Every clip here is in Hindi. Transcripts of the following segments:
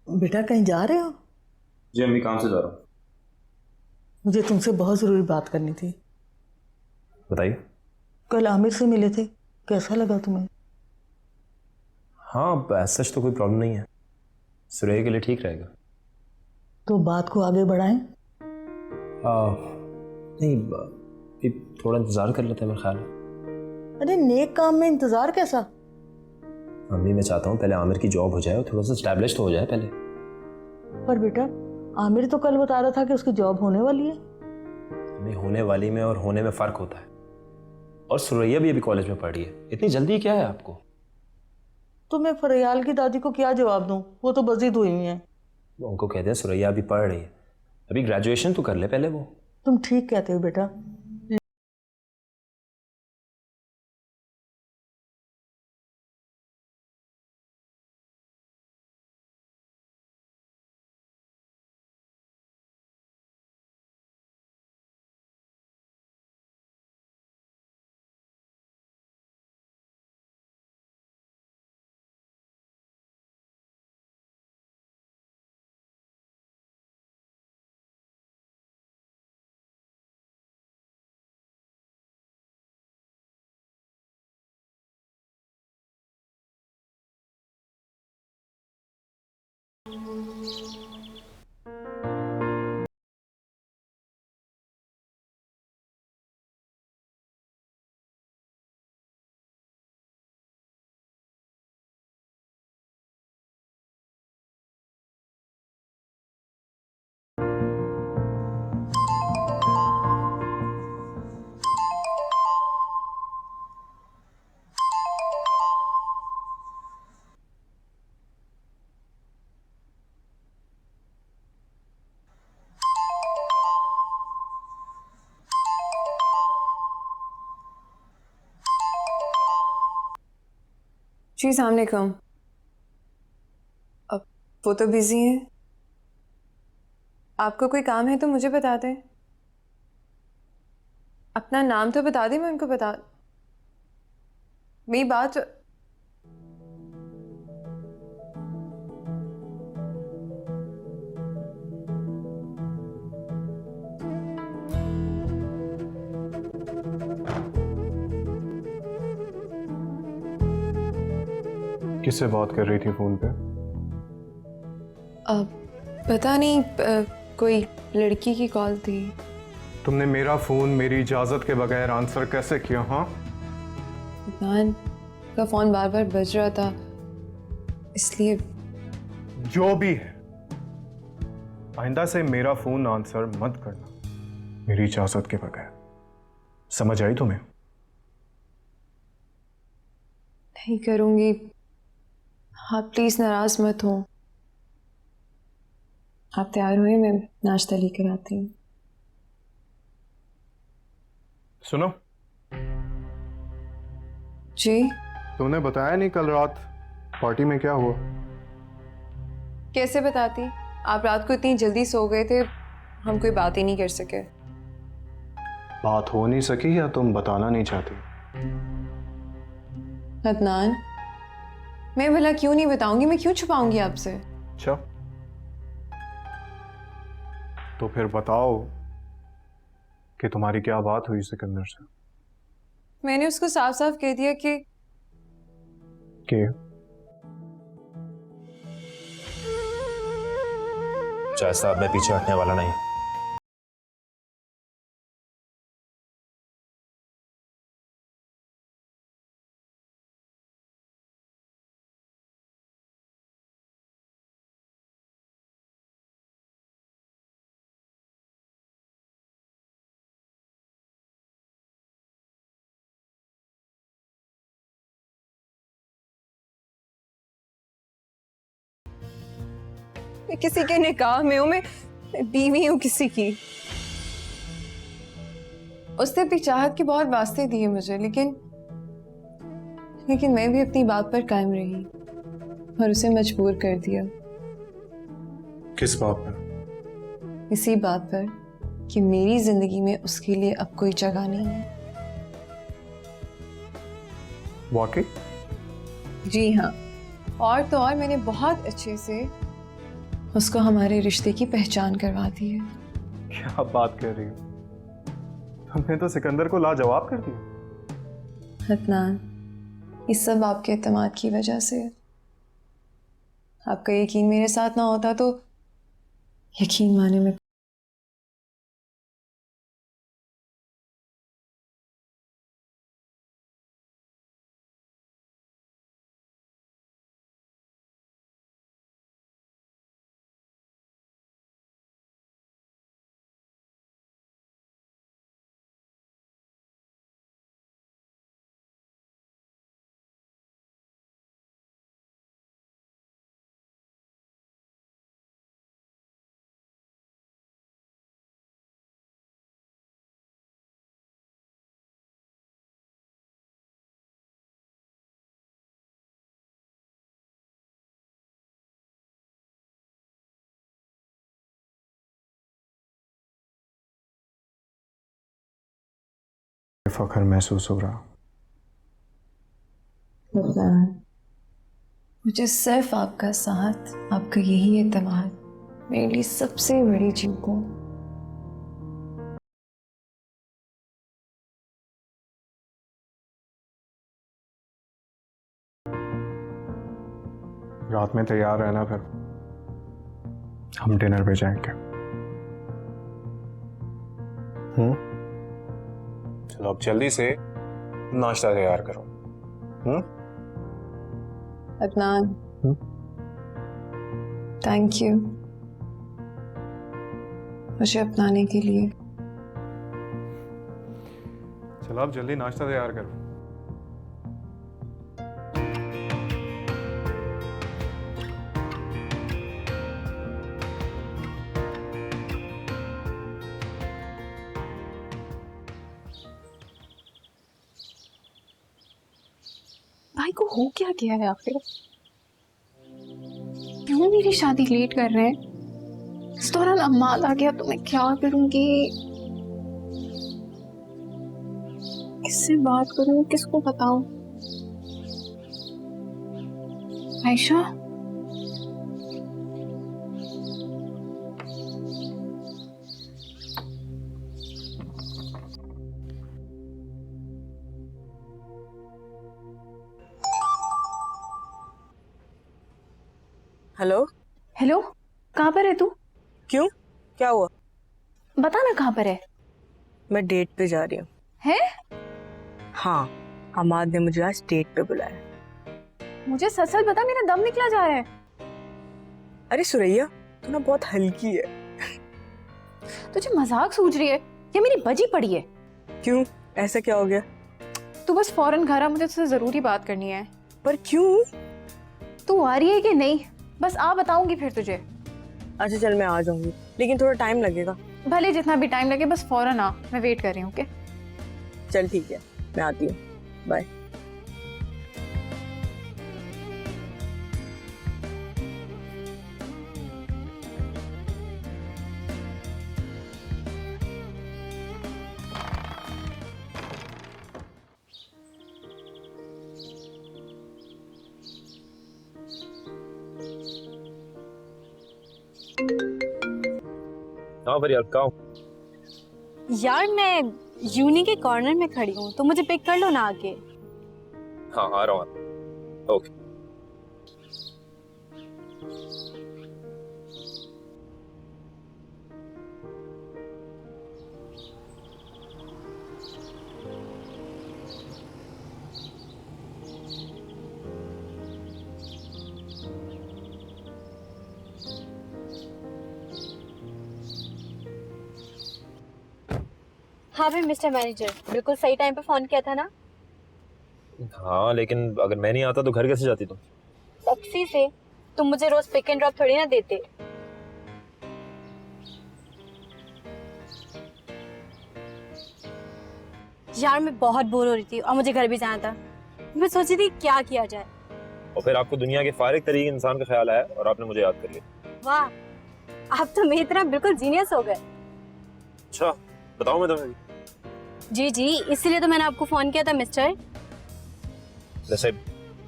बेटा कहीं जा रहे हो? जी अम्मी, काम से जा रहा हूँ। मुझे तुमसे बहुत ज़रूरी बात करनी थी। बताइए। कल आमिर से मिले थे, कैसा लगा तुम्हें? हाँ, सच तो कोई प्रॉब्लम नहीं है, सुरैया के लिए ठीक रहेगा। तो बात को आगे बढ़ाएं। नहीं, अभी थोड़ा इंतज़ार कर लेते हैं मेरा ख्याल है। अरे नेक काम में इंतज़ार कैसा? अम्मी मैं चाहता हूँ पहले आमिर की जॉब हो जाए और थोड़ा सा स्टैब्लिश तो हो जाए पहले। पर बेटा आमिर तो कल बता रहा था कि उसकी जॉब होने वाली है। अम्मी, होने वाली में और होने में फ़र्क होता है। और सुरैया भी अभी कॉलेज में पढ़ रही है, इतनी जल्दी क्या है आपको? तो मैं फरियाल की दादी को क्या जवाब दूं? वो तो बजिद हुई हुई हैं। वो उनको कहते हैं सुरैया अभी पढ़ रही है, अभी ग्रेजुएशन तो कर ले पहले वो। तुम ठीक कहते हो बेटा। जी अस्सलाम वालेकुम। अब वो तो बिजी हैं। आपको कोई काम है तो मुझे बता दें। अपना नाम तो बता दें, मैं उनको बता। मेरी बात किससे बात कर रही थी फोन पे? अब पता नहीं, कोई लड़की की कॉल थी। तुमने मेरा फोन मेरी इजाजत के बगैर आंसर कैसे किया? हाँ, अदनान का फोन बार बार बज रहा था, इसलिए। जो भी है, आइंदा से मेरा फोन आंसर मत करना मेरी इजाजत के बगैर। समझ आई तुम्हें? नहीं करूंगी। आप प्लीज नाराज मत हो। आप तैयार हुए, मैं नाश्ता लेकर आती हूँ। सुनो, जी। तुमने बताया नहीं कल रात पार्टी में क्या हुआ? कैसे बताती? आप रात को इतनी जल्दी सो गए थे, हम कोई बात ही नहीं कर सके। बात हो नहीं सकी या तुम बताना नहीं चाहती? अदनान, मैं भला क्यों नहीं बताऊंगी? मैं क्यों छुपाऊंगी आपसे? अच्छा, तो फिर बताओ कि तुम्हारी क्या बात हुई सिकंदर से। मैंने उसको साफ साफ कह दिया कि चाहे साहब, मैं पीछे हटने वाला नहीं। मैं किसी के निकाह में हूं, मैं बीवी हूं किसी की। उसने अपनी चाहत के बहुत वास्ते दिए मुझे, लेकिन मैं भी अपनी बात पर कायम रही और उसे मजबूर कर दिया। किस बात पर? इसी बात पर कि मेरी जिंदगी में उसके लिए अब कोई जगह नहीं है। वाकई? जी हाँ, और तो और मैंने बहुत अच्छे से उसको हमारे रिश्ते की पहचान करवाती है। क्या बात कर रही हो? तुमने तो सिकंदर को लाजवाब कर दिया। अदनान, ये सब आपके एतमाद की वजह से है। आपका यकीन मेरे साथ ना होता तो यकीन माने में फख्र महसूस हो रहा। मुझे सिर्फ आपका साथ, आपका यही एतमाद मेरे लिए सबसे बड़ी चीज है। रात में तैयार रहना, फिर हम डिनर पे जाएंगे। चलो अब जल्दी से नाश्ता तैयार करो। अदनान, थैंक यू मुझे अपनाने के लिए। चलो अब जल्दी नाश्ता तैयार करो। भाई को हो क्या गया है आखिर? क्यों मेरी शादी लेट कर रहे हैं? इस दौरान अम्माद आ गया तो मैं क्या करूंगी? किससे बात करूं, किसको बताऊं? आयशा, हेलो। हेलो, कहाँ पर है तू? क्यों, क्या हुआ? बता ना कहाँ पर है। मैं डेट पे जा रही हूँ। है? हाँ, हमाद ने मुझे आज डेट पे बुलाया। मुझे सच सच बता, मेरा दम निकला जा रहा है। अरे सुरैया, तू ना बहुत हल्की है। तुझे मजाक सूझ रही है या मेरी बजी पड़ी है? क्यों, ऐसा क्या हो गया? तू बस फौरन घर आ, मुझे तुझसे जरूरी बात करनी है। पर क्यों? तू आ रही है कि नहीं? बस आ, बताऊंगी फिर तुझे। अच्छा चल, मैं आ जाऊंगी, लेकिन थोड़ा टाइम लगेगा। भले जितना भी टाइम लगे, बस फौरन आ, मैं वेट कर रही हूँ। ओके चल ठीक है, मैं आती हूँ, बाय। हाँ पर यार कहाँ? यार मैं यूनी के कॉर्नर में खड़ी हूँ, तो मुझे पिक कर लो ना आके। हाँ आ रहा हूँ। ओके। हाँ भाई मिस्टर मैनेजर, बिल्कुल सही टाइम पे फोन किया था ना? हाँ लेकिन अगर मैं नहीं आता तो घर कैसे जाती तुम? टैक्सी से। तुम मुझे रोज पिक एंड ड्रॉप थोड़ी ना देते। यार मैं बहुत बोर हो रही थी और मुझे घर भी जाना था। मैं सोची थी क्या किया जाए। और फिर आपको दुनिया के फारिग तरीके इंसान का ख्याल आया और आपने मुझे याद कर लिया। वाह, आप तो मेरी तरह बिल्कुल जीनियस हो गए। अच्छा बताओ मैं तुम्हें। जी जी, इसीलिए तो मैंने आपको फोन किया था मिस्टर। वैसे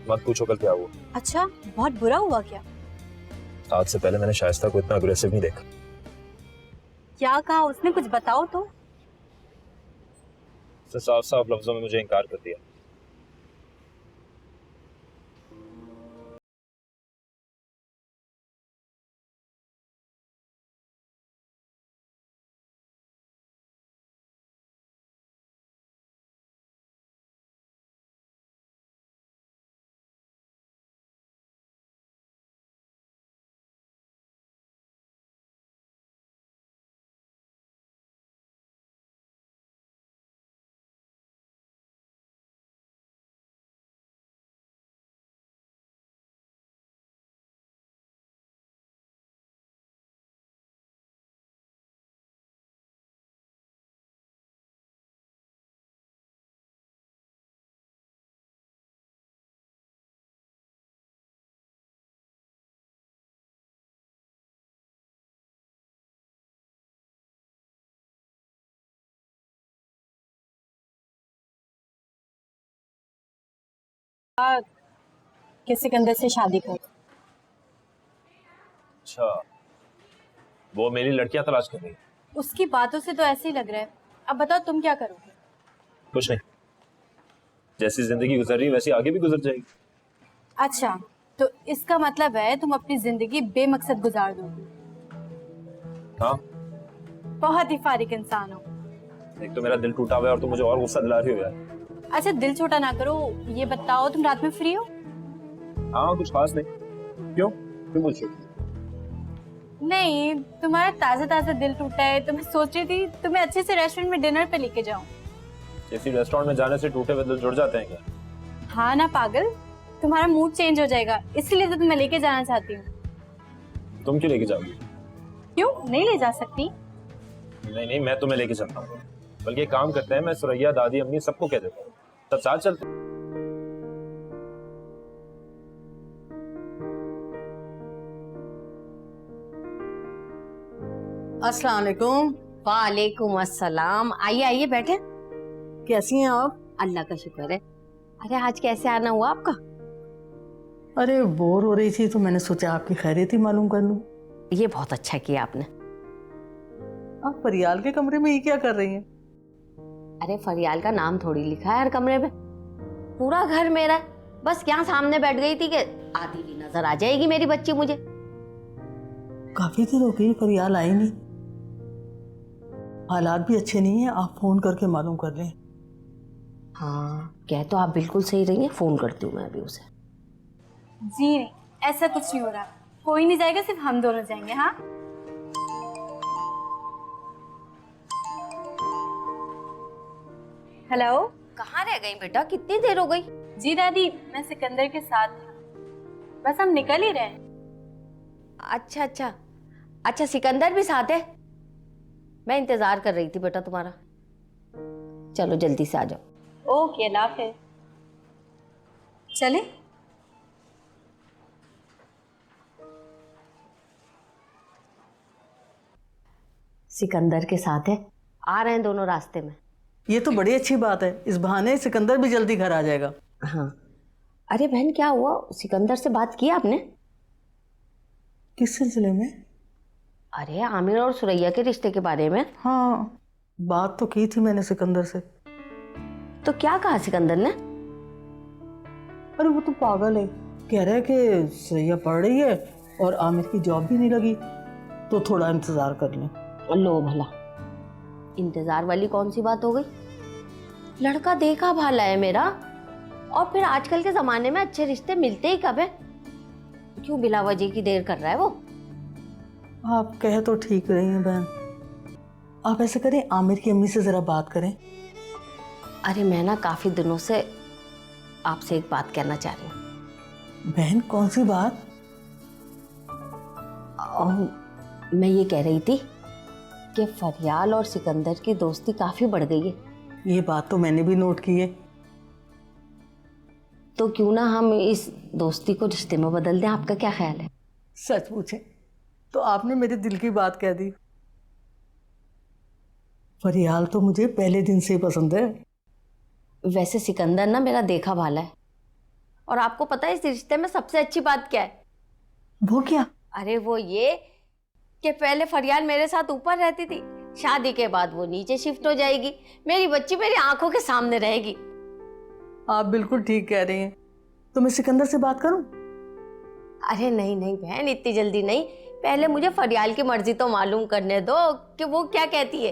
मत पूछो कल क्या हुआ। अच्छा, बहुत बुरा हुआ क्या? आज से पहले मैंने शाइस्ता को इतना अग्रेसिव नहीं देखा। क्या कहा उसने, कुछ बताओ तो। उसने साफ साफ लफ्जों में मुझे इनकार कर दिया। कि सिकंदर से शादी कर। अच्छा, वो मेरी लड़कियां तलाश कर रही है। उसकी बातों से तो ऐसे ही लग रहा है। अब बताओ तुम क्या करोगे? कुछ नहीं, जैसी जिंदगी गुजर रही है वैसी आगे भी गुजर जाएगी। अच्छा, तो इसका मतलब है तुम अपनी जिंदगी बेमकसद गुजार दोगे। हाँ, बहुत ही फारिक इंसान हो। एक तो मेरा दिल टूटा हुआ है और तुम मुझे और गुस्सा दिला रही हो यार। अच्छा दिल छोटा ना करो, ये बताओ तुम रात में फ्री हो? हाँ, कुछ खास नहीं। क्यों बोल रही हो? नहीं, तुम्हारा ताजा ताजा दिल टूटा है तो मैं सोच रही थी तुम्हें अच्छे से रेस्टोरेंट में डिनर पे लेके जाऊं। किसी रेस्टोरेंट में जाने से टूटे हुए दिल जुड़ जाते हैं क्या? हाँ ना पागल, तुम्हारा मूड चेंज हो जाएगा, इसलिए तो तुम्हें लेके जाना चाहती हूँ। तुम क्यों लेके जाओगी? क्यों नहीं ले जा सकती? नहीं, मैं तुम्हें लेके चलता हूँ। बल्कि एक काम करते हैं, मैं सुरैया, दादी, अम्मी सबको कह देता हूँ, सब साथ चलते हैं। अस्सलाम वालेकुम। वालेकुम अस्सलाम। आइए आइए बैठे। कैसी हैं आप? अल्लाह का शुक्र है। अरे आज कैसे आना हुआ आपका? अरे बोर हो रही थी तो मैंने सोचा आपकी खैरियत ही मालूम कर लूं। ये बहुत अच्छा किया आपने। आप फरियाल के कमरे में ये क्या कर रही हैं? अरे फरियाल का नाम थोड़ी लिखा है हर कमरे में, पूरा घर मेरा है। बस यहाँ सामने बैठ गई थी कि आधी भी नजर आ जाएगी मेरी बच्ची मुझे। काफी देर हो गई फरियाल आई नहीं। हालात भी अच्छे नहीं है, आप फोन करके मालूम कर लें। हाँ कह तो आप बिल्कुल सही रही हैं, फोन करती हूँ मैं अभी उसे। जी नहीं, ऐसा कुछ नहीं हो रहा। कोई नहीं जाएगा, सिर्फ हम दोनों जाएंगे। हाँ हेलो। कहाँ रह गई बेटा, कितनी देर हो गई? जी दादी, मैं सिकंदर के साथ था, बस हम निकल ही रहे हैं। अच्छा अच्छा अच्छा, सिकंदर भी साथ है? मैं इंतजार कर रही थी बेटा तुम्हारा। चलो जल्दी से आ जाओ। ओके, अल्लाह हाफिज़। चले? सिकंदर के साथ है, आ रहे हैं दोनों रास्ते में। ये तो बड़ी अच्छी बात है, इस बहाने सिकंदर भी जल्दी घर आ जाएगा। हाँ। अरे बहन क्या हुआ, सिकंदर से बात की आपने? किस सिलसिले में? अरे आमिर और सुरैया के रिश्ते के बारे में। हाँ, बात तो की थी मैंने सिकंदर से। तो क्या कहा सिकंदर ने? अरे वो तो पागल है, कह रहा है कि सुरैया पढ़ रही है और आमिर की जॉब भी नहीं लगी, तो थोड़ा इंतजार कर लें। लो भला, इंतजार वाली कौन सी बात हो गई? लड़का देखा भाला है मेरा, और फिर आजकल के जमाने में अच्छे रिश्ते मिलते ही कब है? क्यों बिला वजह की देर कर रहा है वो? आप कह तो ठीक रही हैं बहन, आप ऐसे करें आमिर की अम्मी से जरा बात करें। अरे मैं ना काफी दिनों से आपसे एक बात कहना चाह रही हूँ। बहन कौन सी बात? मैं ये कह रही थी कि फरियाल और सिकंदर की दोस्ती काफी बढ़ गई है। ये बात तो मैंने भी नोट की है। तो क्यों ना हम इस दोस्ती को रिश्ते में बदल दें, आपका क्या ख्याल है? सच पूछे तो आपने मेरे दिल की बात कह दी। फरियाल तो मुझे पहले दिन से ही पसंद है। वैसे सिकंदर ना मेरा देखा भाला है, और आपको पता है इस रिश्ते में सबसे अच्छी बात क्या है? वो क्या? अरे वो ये कि पहले फरियाद मेरे साथ ऊपर रहती थी, शादी के बाद वो नीचे शिफ्ट हो जाएगी, मेरी बच्ची मेरी आंखों के सामने रहेगी। आप बिल्कुल ठीक कह रही हैं। तो मैं सिकंदर से बात करूं? अरे नहीं नहीं बहन, इतनी जल्दी नहीं, पहले मुझे फरियाल की मर्जी तो मालूम करने दो कि वो क्या कहती है।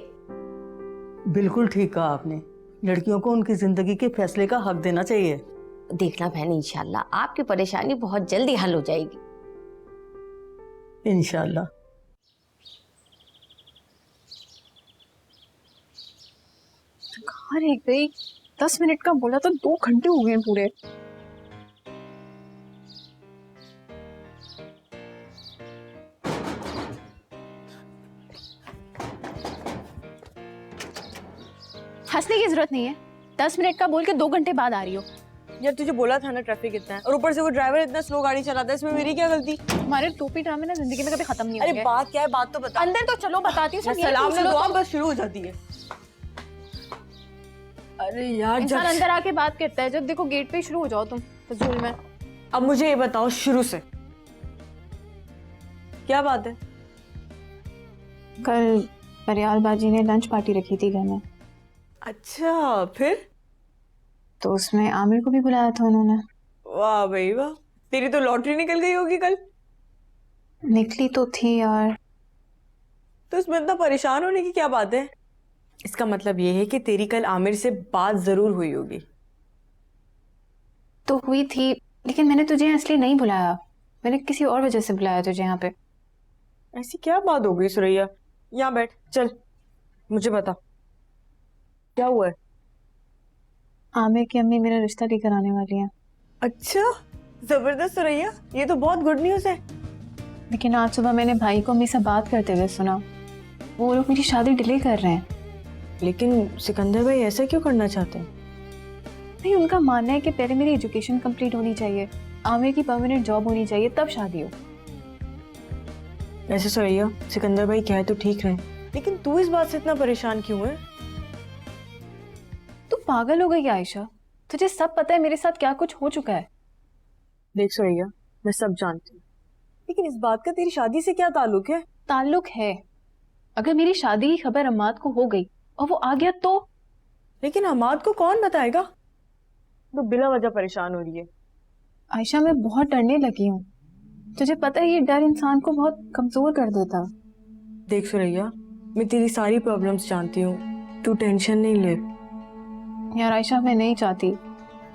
बिल्कुल ठीक कहा आपने, लड़कियों को उनकी जिंदगी के फैसले का हक देना चाहिए। देखना बहन, इंशाल्लाह आपकी परेशानी बहुत जल्दी हल हो जाएगी। इंशाल्लाह। कहाँ रह गई? 10 मिनट का बोला तो 2 घंटे हो गए हैं पूरे। हंसने की जरूरत नहीं है, 10 मिनट का बोल के 2 घंटे बाद आ रही हो। यार तुझे बोला था ना ट्रैफिक इतना है, और ऊपर से वो ड्राइवर इतना स्लो गाड़ी चलाता है, इसमें मेरी क्या गलती? तुम्हारे टोपी ड्रामे ना जिंदगी में कभी खत्म नहीं अरे होंगे। बात क्या है, बात तो बता। अंदर तो चलो, बताती हूँ। सब यही सलाम पूछ ने लो दुआ तुम। बस शुरू हो जाती है। अरे यार इंसान जब अंदर आके बात करता है, जब देखो गेट पे ही शुरू हो जाओ तुम फजूल में। अब मुझे ये बताओ शुरू से क्या बात है? कल परियाल बाजी ने लंच पार्टी रखी थी घर में, अच्छा फिर? तो उसमें आमिर को भी बुलाया था उन्होंने। वाह भाई वाह, तेरी तो लॉटरी निकल गई होगी कल। निकली तो थी यार। तो इसमें इतना परेशान होने की क्या बात है? इसका मतलब ये है कि तेरी कल आमिर से बात जरूर हुई होगी। तो हुई थी, लेकिन मैंने तुझे यहाँ इसलिए नहीं बुलाया, मैंने किसी और वजह से बुलाया तुझे यहाँ पे। ऐसी क्या बात हो गई सुरैया? यहाँ बैठ, चल मुझे बता क्या हुआ है। आमिर की अम्मी मेरा रिश्ता लेकर आने वाली है। अच्छा जबरदस्त सुरैया, ये तो बहुत गुड न्यूज है। लेकिन आज सुबह मैंने भाई को अम्मी से बात करते हुए सुना, वो लोग मेरी शादी डिले कर रहे हैं। लेकिन सिकंदर भाई ऐसा क्यों करना चाहते हैं? नहीं, उनका मानना है कि पहले मेरी एजुकेशन कंप्लीट होनी चाहिए, आमिर की परमानेंट जॉब होनी चाहिए, तब शादी हो। वैसे सुरैया, सिकंदर भाई कहे तो ठीक रहे, लेकिन तू इस बात से इतना परेशान क्यों है? तू पागल हो गई क्या आयशा? तुझे सब पता है मेरे साथ क्या कुछ हो चुका है। देख सुरैया, मैं सब जानती हूँ, लेकिन इस बात का तेरी शादी से क्या ताल्लुक है? ताल्लुक है। अगर मेरी शादी की खबर अम्माद को हो गई और वो आ गया तो? लेकिन हमाद को कौन बताएगा? तो बिना वजह परेशान हो रही है। आयशा, मैं बहुत डरने लगी हूँ। तुझे पता है ये डर इंसान को बहुत कमजोर कर देता। देख सुरैया, मैं तेरी सारी प्रॉब्लम्स जानती हूँ, तू टेंशन नहीं ले। यार आयशा, मैं नहीं चाहती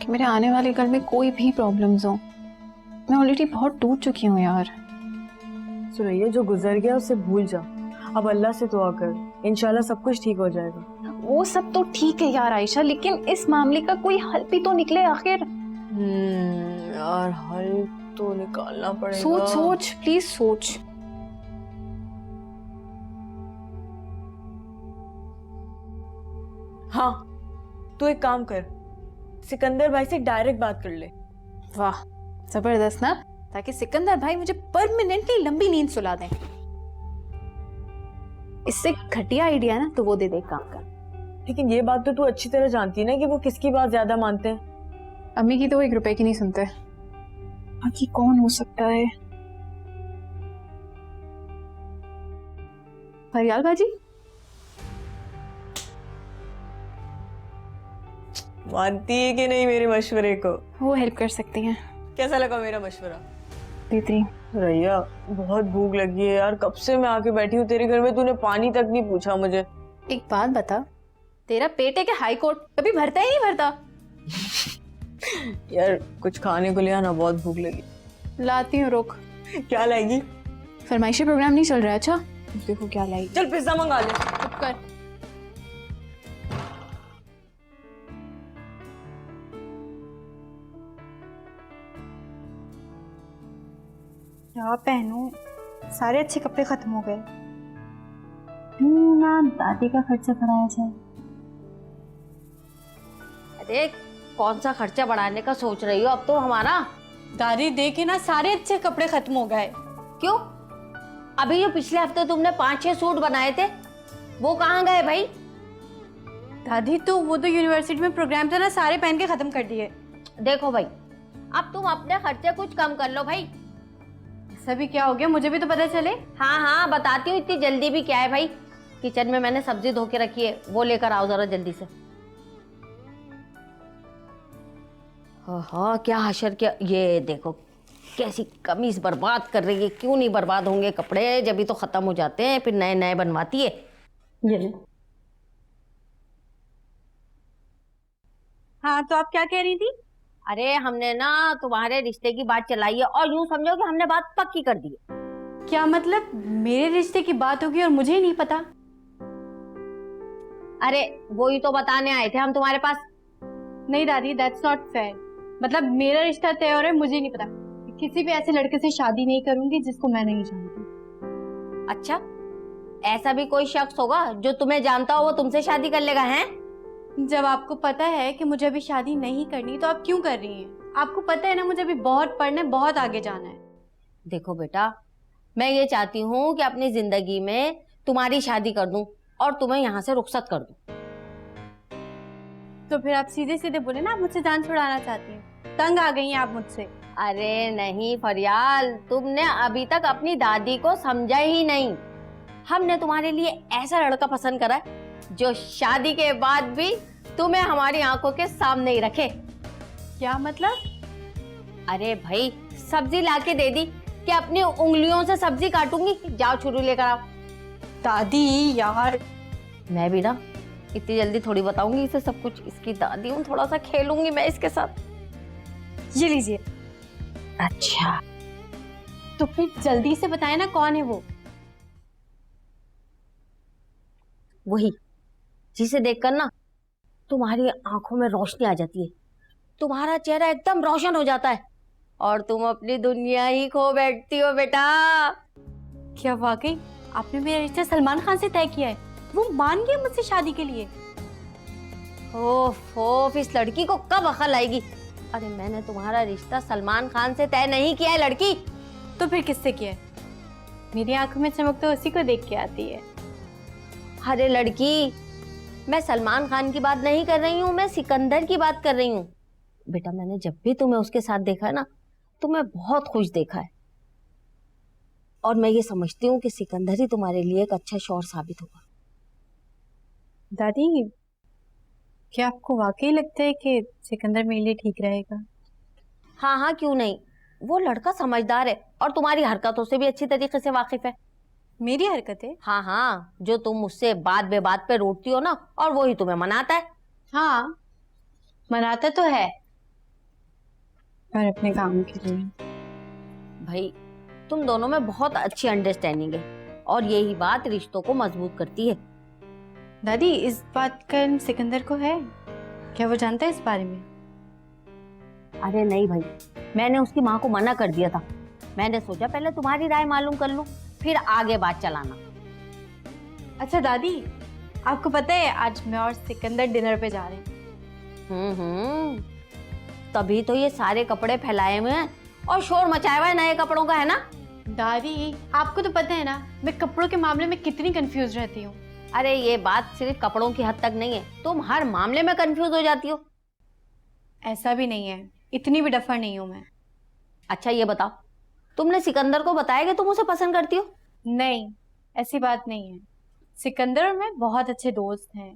कि मेरे आने वाले कल में कोई भी प्रॉब्लम्स हो। मैं ऑलरेडी बहुत टूट चुकी हूँ यार। सुरैया, जो गुजर गया उसे भूल जा, अब अल्लाह से दुआ कर, इंशाल्लाह सब कुछ ठीक हो जाएगा। वो सब तो ठीक है यार आयशा, लेकिन इस मामले का कोई हल भी तो निकले आखिर। यार हल तो निकालना पड़ेगा। सोच सोच, प्लीज सोच। हाँ, तू एक काम कर, सिकंदर भाई से डायरेक्ट बात कर ले। वाह जबरदस्त ना, ताकि सिकंदर भाई मुझे परमानेंटली लंबी नींद सुला दें। इससे घटिया आइडिया ना, तो वो दे काम कर। लेकिन ये बात तो तू अच्छी तरह जानती है ना कि वो किसकी बात ज्यादा मानते हैं। अम्मी की तो 1 रुपए की नहीं सुनते। बाकी कौन हो सकता है? फरियाल बाजी। मानती है कि नहीं मेरे मशवरे को? वो हेल्प कर सकती हैं। कैसा लगा मेरा मशवरा? दीदी, रैया, बहुत भूख लगी है यार, कब से मैं आके बैठी हूँ तेरे घर में, तूने पानी तक नहीं पूछा मुझे। एक बात बता, तेरा पेट है कि हाई कोर्ट? कभी भरता ही नहीं भरता। यार कुछ खाने को ले आना, बहुत भूख लगी। लाती हूँ, रुक। क्या लाएगी? फरमाइशी प्रोग्राम नहीं चल रहा है? अच्छा देखो क्या लाई। चल पिज्जा मंगा ले। चुप कर। क्या पहनूं? सारे अच्छे कपड़े खत्म हो गए। ना दादी का खर्चा बढ़ाया जाए। अरे कौन सा खर्चा बढ़ाने का सोच रही हो अब तो हमारा? दादी देखे ना, सारे अच्छे कपड़े खत्म हो गए। क्यों? अभी जो पिछले हफ्ते तुमने 5-6 सूट बनाए थे वो कहाँ गए भाई? दादी तो वो तो यूनिवर्सिटी में प्रोग्राम था ना, सारे पहन के खत्म कर दिए। देखो भाई, अब तुम अपने खर्चे कुछ कम कर लो भाई। ऐसा भी क्या हो गया, मुझे भी तो पता चले। हाँ हाँ बताती हूँ, इतनी जल्दी भी क्या है भाई। किचन में मैंने सब्जी धो के रखी है, वो लेकर आओ जरा जल्दी से। हाँ क्या हशर, क्या ये देखो कैसी कमीज बर्बाद कर रही है। क्यों नहीं बर्बाद होंगे कपड़े, जब भी तो खत्म हो जाते हैं, फिर नए नए बनवाती है। ये ले। हाँ तो आप क्या कह रही थी? अरे हमने ना तुम्हारे रिश्ते की बात चलाई है, और यूं समझो कि हमने बात पक्की कर दी है। क्या मतलब मेरे रिश्ते की बात होगी और मुझे ही नहीं पता? अरे वो ही तो बताने आए थे हम तुम्हारे पास। नहीं दादी, दैट्स नॉट फेयर। मतलब मेरा रिश्ता तय हो रहा है, मुझे नहीं पता। किसी भी ऐसे लड़के से शादी नहीं करूंगी जिसको मैं नहीं जानती। अच्छा, ऐसा भी कोई शख्स होगा जो तुम्हें जानता हो वो तुमसे शादी कर लेगा? हैं? जब आपको पता है कि मुझे अभी शादी नहीं करनी तो आप क्यों कर रही हैं? आपको पता है ना मुझे अभी बहुत पढ़ना है, बहुत आगे जाना है। देखो बेटा, मैं ये चाहती हूँ कि अपनी जिंदगी में तुम्हारी शादी कर दूं और तुम्हें यहाँ से रुखसत कर दूं। तो फिर आप सीधे सीधे बोले ना, आप मुझसे जान छुड़ाना चाहती हैं। तंग आ गई हैं आप मुझसे। अरे नहीं फरियाल, तुमने अभी तक अपनी दादी को समझा ही नहीं। हमने तुम्हारे लिए ऐसा लड़का पसंद करा है जो शादी के बाद भी तुम्हें हमारी आंखों के सामने ही रखे। क्या मतलब? अरे भाई, सब्जी लाके दे दी कि अपनी उंगलियों से सब्जी काटूंगी, जाओ छुरी लेकर आओ। दादी यार, मैं भी ना इतनी जल्दी थोड़ी बताऊंगी इसे सब कुछ। इसकी दादी हूँ, थोड़ा सा खेलूंगी मैं इसके साथ। ये लीजिए। अच्छा, तो फिर जल्दी से बताए ना कौन है वो। वही जिसे देखकर ना तुम्हारी आंखों में रोशनी आ जाती है, तुम्हारा चेहरा एकदम रोशन हो जाता है और तुम अपनी दुनिया ही खो बैठती हो बेटा। क्या वाकई आपने मेरा रिश्ता सलमान खान से तय किया है? वो मान गए मुझसे शादी के लिए? ओफ, इस लड़की को कब अकल आएगी। अरे मैंने तुम्हारा रिश्ता सलमान खान से तय नहीं किया है लड़की। तो फिर किससे किया है? मेरी आंखों में चमक तो उसी को देख के आती है। अरे लड़की, मैं सलमान खान की बात नहीं कर रही हूँ, मैं सिकंदर की बात कर रही हूँ। बेटा मैंने जब भी तुम्हें उसके साथ देखा है ना, तुम्हें बहुत खुश देखा है, और मैं ये समझती हूँ कि सिकंदर ही तुम्हारे लिए एक अच्छा शौहर साबित होगा। दादी, क्या आपको वाकई लगता है कि सिकंदर मेरे लिए ठीक रहेगा? हाँ हाँ क्यों नहीं, वो लड़का समझदार है और तुम्हारी हरकतों से भी अच्छी तरीके से वाकिफ है। मेरी हरकतें? हाँ हाँ, जो तुम मुझसे बात बे बात पे रोटती हो ना, और वो ही तुम्हें मनाता है। हाँ, मनाता तो है, पर अपने काम के लिए। भाई तुम दोनों में बहुत अच्छी अंडरस्टैंडिंग है, और यही बात रिश्तों को मजबूत करती है। दादी, इस बात का इल्म सिकंदर को है? क्या वो जानता है इस बारे में? अरे नहीं भाई, मैंने उसकी माँ को मना कर दिया था। मैंने सोचा पहले तुम्हारी राय मालूम कर लूं, फिर आगे बात चलाना। अच्छा दादी, आपको पता है आज मैं और सिकंदर डिनर पे जा रहे हैं। तभी तो ये सारे कपड़े फैलाए हुए हैं और शोर मचाया हुआ है नए कपड़ों का, है ना? दादी, आपको तो पता है ना मैं कपड़ों के मामले में कितनी कंफ्यूज रहती हूँ। अरे ये बात सिर्फ कपड़ों की हद तक नहीं है, तुम हर मामले में कंफ्यूज हो जाती हो। ऐसा भी नहीं है, इतनी भी डफर नहीं हूँ मैं। अच्छा ये बताओ, तुमने सिकंदर को बताया कि तुम उसे पसंद करती हो? नहीं, ऐसी बात नहीं है। सिकंदर और मैं बहुत अच्छे दोस्त हैं।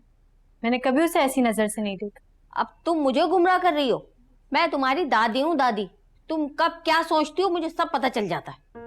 मैंने कभी उसे ऐसी नजर से नहीं देखा। अब तुम मुझे गुमराह कर रही हो। मैं तुम्हारी दादी हूँ दादी, तुम कब क्या सोचती हो मुझे सब पता चल जाता है।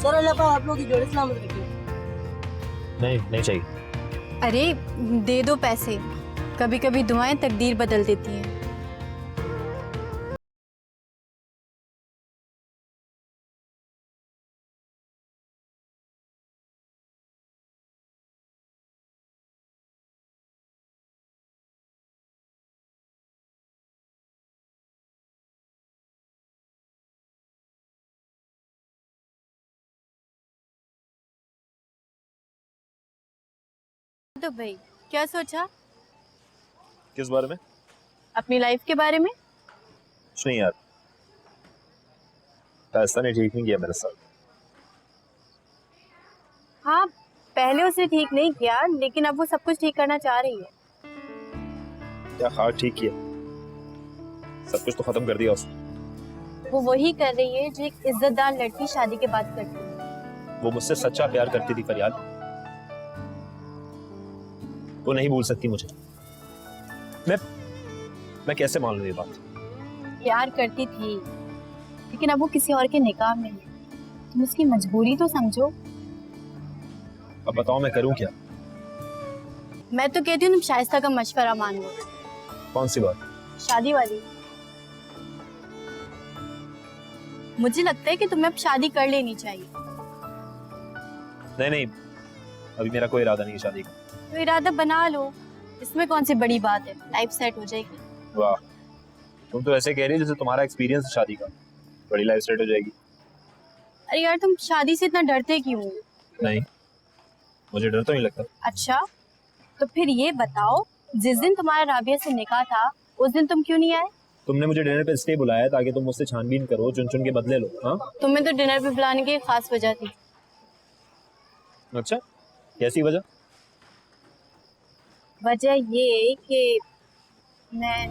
सर अल्लाह पाक आप लोगों की जोड़ी सलामत रखे। नहीं नहीं चाहिए। अरे दे दो पैसे, कभी कभी दुआएं तकदीर बदल देती हैं। तो भाई क्या सोचा किस बारे में? अपनी लाइफ के बारे में? कुछ नहीं यार, फैसला ने ठीक नहीं किया मेरे साथ। हाँ, पहले उसने ठीक नहीं किया, लेकिन अब वो सब कुछ ठीक करना चाह रही है। क्या हाँ ठीक किया? सब कुछ तो खत्म कर दिया उसने। वो वही कर रही है जो एक इज्जतदार लड़की शादी के बाद करती है। वो मुझसे सच्चा प्यार करती थी फरियाद, वो नहीं भूल सकती मुझे। मैं कैसे मान लूं ये बात? प्यार करती थी, लेकिन अब वो किसी और के निकाह में है। तुम उसकी मजबूरी तो समझो। अब बताओ मैं करूं क्या? मैं तो कहती हूँ तुम शाइस्ता का मशवरा मान लो। कौन सी बात? शादी वाली। मुझे लगता है कि तुम्हें अब शादी कर लेनी चाहिए। नहीं नहीं, अभी मेरा कोई इरादा नहीं है शादी का। तो इरादा बना लो, इसमें कौन सी बड़ी बात है, लाइफ सेट हो जाएगी। वाह, तुम तो ऐसे कह रही हो जैसे तुम्हारा एक्सपीरियंस शादी का, बड़ी लाइफ सेट हो जाएगी। अरे यार तुम शादी से इतना डरते क्यों हो? नहीं, मुझे डर तो नहीं लगता। अच्छा, तो फिर ये बताओ, जिस दिन तुम्हारा राबिया से निकाह था उस दिन तुम क्यों नहीं आए? तुमने मुझे डिनर पे इसलिए बुलाया ताकि तुम मुझसे छानबीन करो, चुन चुन के बदले लो। हाँ, तुम्हें तो डिनर पे बुलाने की एक खास वजह थी। अच्छा, कैसी वजह? वजह ये कि मैं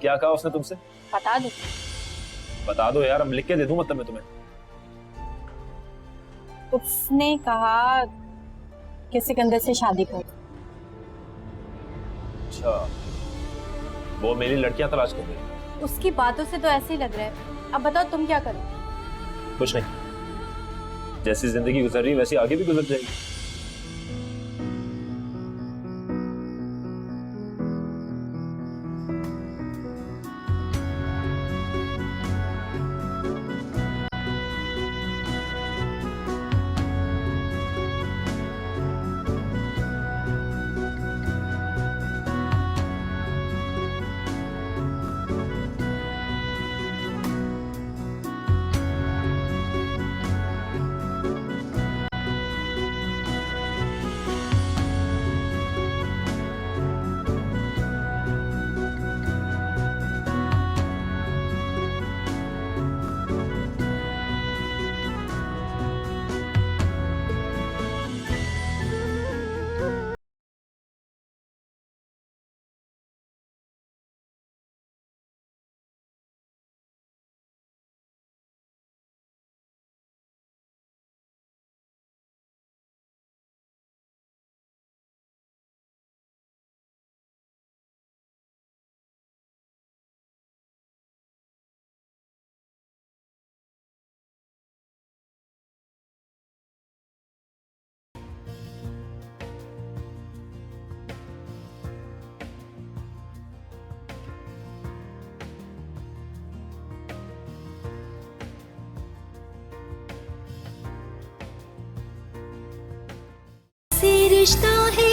क्या कहा उसने तुमसे? बता दो। बता दो यार, हम लिख के दे दूं मतलब मैं तुम्हें। उसने कहा कि सिकंदर से शादी कर। अच्छा, वो मेरी लड़कियां तलाश कर रही। उसकी बातों से तो ऐसे ही लग रहा है। अब बताओ तुम क्या करो? कुछ नहीं, जैसी जिंदगी गुजर रही वैसी आगे भी गुजर जाएगी। रिश्ता है